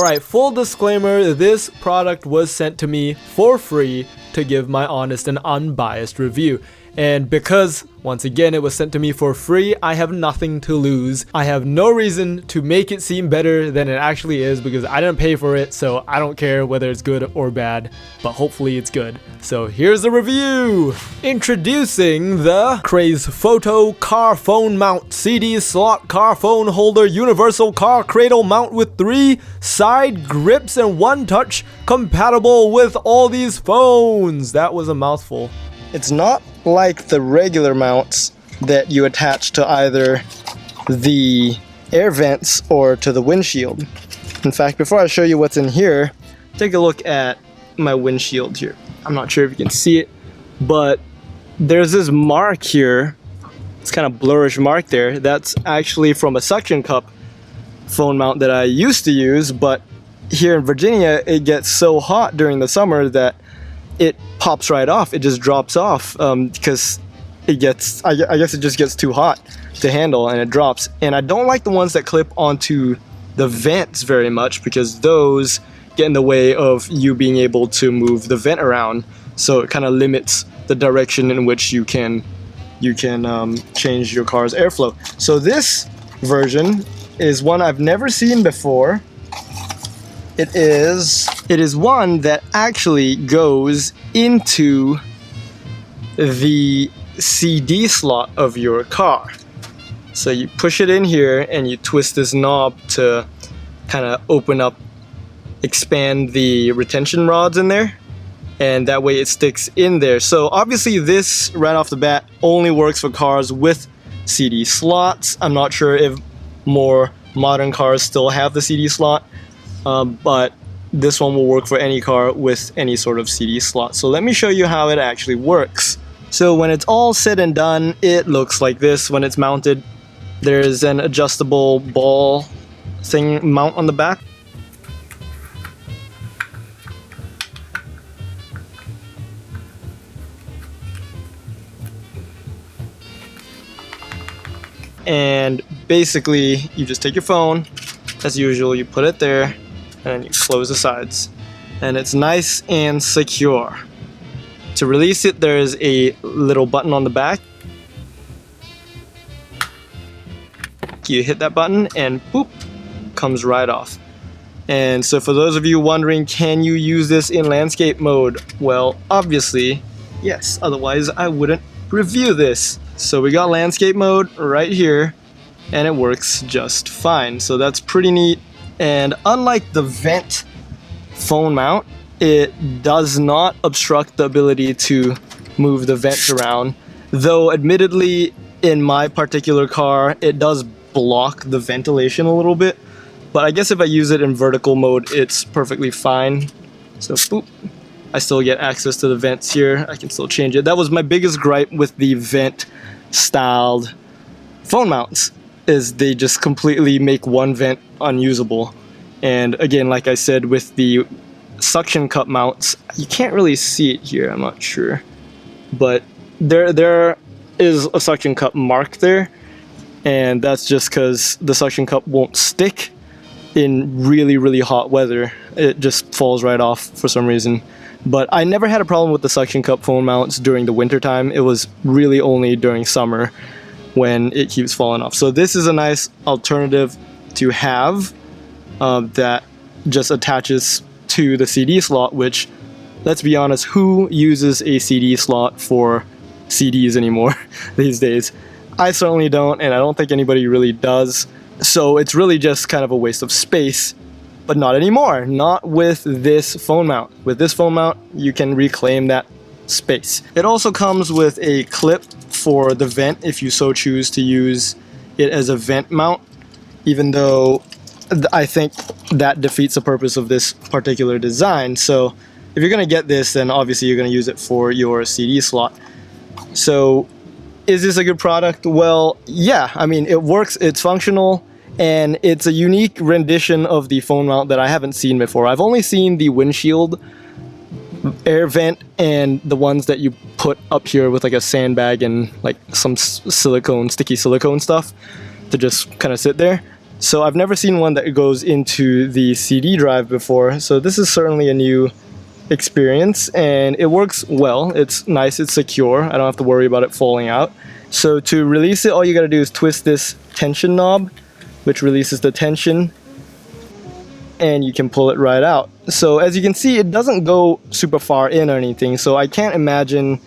Alright, full disclaimer, this product was sent to me for free to give my honest and unbiased review. And because, once again, it was sent to me for free, I have nothing to lose. I have no reason to make it seem better than it actually is because I didn't pay for it, so I don't care whether it's good or bad, but hopefully it's good. So here's the review! Introducing the Crazefoto Car Phone Mount CD Slot Car Phone Holder Universal Car Cradle Mount with 3 side grips and 1 touch, compatible with all these phones. That was a mouthful. It's not like the regular mounts that you attach to either the air vents or to the windshield. In fact, before I show you what's in here, take a look at my windshield here. I'm not sure if you can see it, but there's this mark here. It's kind of blurrish mark there. That's actually from a suction cup phone mount that I used to use, but here in Virginia, it gets so hot during the summer that it pops right off. It just drops off because it gets, I guess it just gets too hot to handle and it drops. And I don't like the ones that clip onto the vents very much because those get in the way of you being able to move the vent around. So it kind of limits the direction in which you can change your car's airflow. So this version is one I've never seen before. It is one that actually goes into the CD slot of your car. So you push it in here and you twist this knob to kind of open up, expand the retention rods in there, and that way it sticks in there. So obviously this right off the bat only works for cars with CD slots. I'm not sure if more modern cars still have the CD slot. But this one will work for any car with any sort of CD slot. So let me show you how it actually works. So when it's all said and done, it looks like this when it's mounted. There's an adjustable ball thing mount on the back. And basically, you just take your phone, as usual, you put it there, and you close the sides, and it's nice and secure. To release it, there's a little button on the back. You hit that button and boop, comes right off. And so for those of you wondering, can you use this in landscape mode? Well, obviously yes, otherwise I wouldn't review this. So we got landscape mode right here and it works just fine. So that's pretty neat. And unlike the vent phone mount, it does not obstruct the ability to move the vents around. Though admittedly, in my particular car, it does block the ventilation a little bit. But I guess if I use it in vertical mode, it's perfectly fine. So boop, I still get access to the vents here. I can still change it. That was my biggest gripe with the vent styled phone mounts, is they just completely make one vent unusable. And again, like I said, with the suction cup mounts, you can't really see it here, I'm not sure, but there is a suction cup mark there, and that's just because the suction cup won't stick in really hot weather. It just falls right off for some reason. But I never had a problem with the suction cup phone mounts during the winter time. It was really only during summer when it keeps falling off. So this is a nice alternative to have that just attaches to the CD slot, which, let's be honest, who uses a CD slot for CDs anymore these days? I certainly don't, and I don't think anybody really does. So it's really just kind of a waste of space, but not anymore. Not with this phone mount. With this phone mount, you can reclaim that space. It also comes with a clip for the vent if you so choose to use it as a vent mount, even though I think that defeats the purpose of this particular design. So if you're going to get this, then obviously you're going to use it for your CD slot. So is this a good product? Well, yeah, I mean, it works, it's functional, and it's a unique rendition of the phone mount that I haven't seen before. I've only seen the windshield air vent and the ones that you put up here with like a sandbag and like some silicone, sticky silicone stuff to just kind of sit there. So I've never seen one that goes into the CD drive before, so this is certainly a new experience, and it works well. It's nice, it's secure, I don't have to worry about it falling out. So to release it, all you gotta do is twist this tension knob, which releases the tension, and you can pull it right out. So as you can see, it doesn't go super far in or anything, so I can't imagine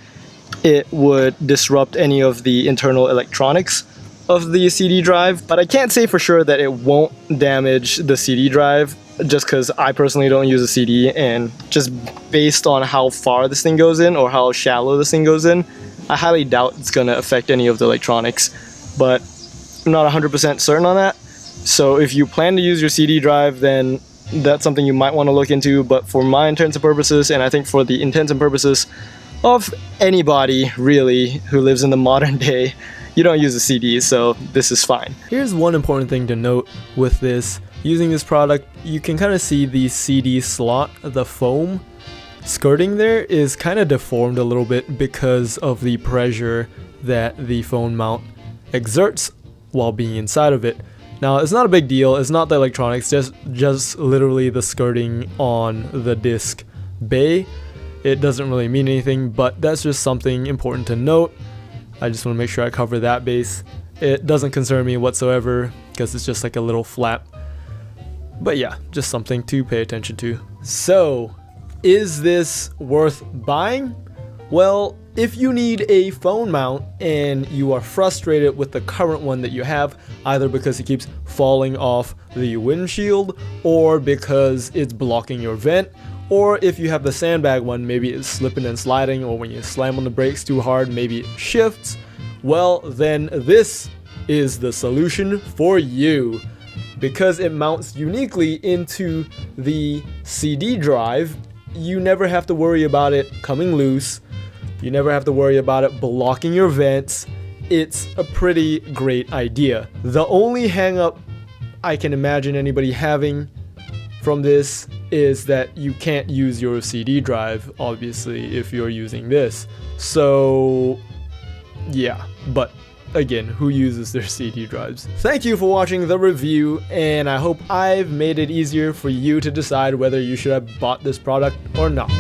it would disrupt any of the internal electronics of the CD drive, but I can't say for sure that it won't damage the CD drive, just because I personally don't use a CD, and just based on how far this thing goes in or how shallow this thing goes in, I highly doubt it's going to affect any of the electronics, but I'm not 100% certain on that. So if you plan to use your CD drive, then that's something you might want to look into, but for my intents and purposes, and I think for the intents and purposes of anybody really who lives in the modern day, you don't use a CD, so this is fine. Here's one important thing to note with this. Using this product, you can kind of see the CD slot, the foam skirting there is kind of deformed a little bit because of the pressure that the phone mount exerts while being inside of it. Now, it's not a big deal, it's not the electronics, just literally the skirting on the disc bay. It doesn't really mean anything, but that's just something important to note. I just want to make sure I cover that base. It doesn't concern me whatsoever because it's just like a little flap. But yeah, just something to pay attention to. So, is this worth buying? Well, if you need a phone mount and you are frustrated with the current one that you have, either because it keeps falling off the windshield or because it's blocking your vent, or if you have the sandbag one, maybe it's slipping and sliding, or when you slam on the brakes too hard, maybe it shifts, well, then this is the solution for you. Because it mounts uniquely into the CD drive, you never have to worry about it coming loose. You never have to worry about it blocking your vents. It's a pretty great idea. The only hang up I can imagine anybody having from this is that you can't use your CD drive, obviously, if you're using this. So, yeah, but again, who uses their CD drives? Thank you for watching the review, and I hope I've made it easier for you to decide whether you should have bought this product or not.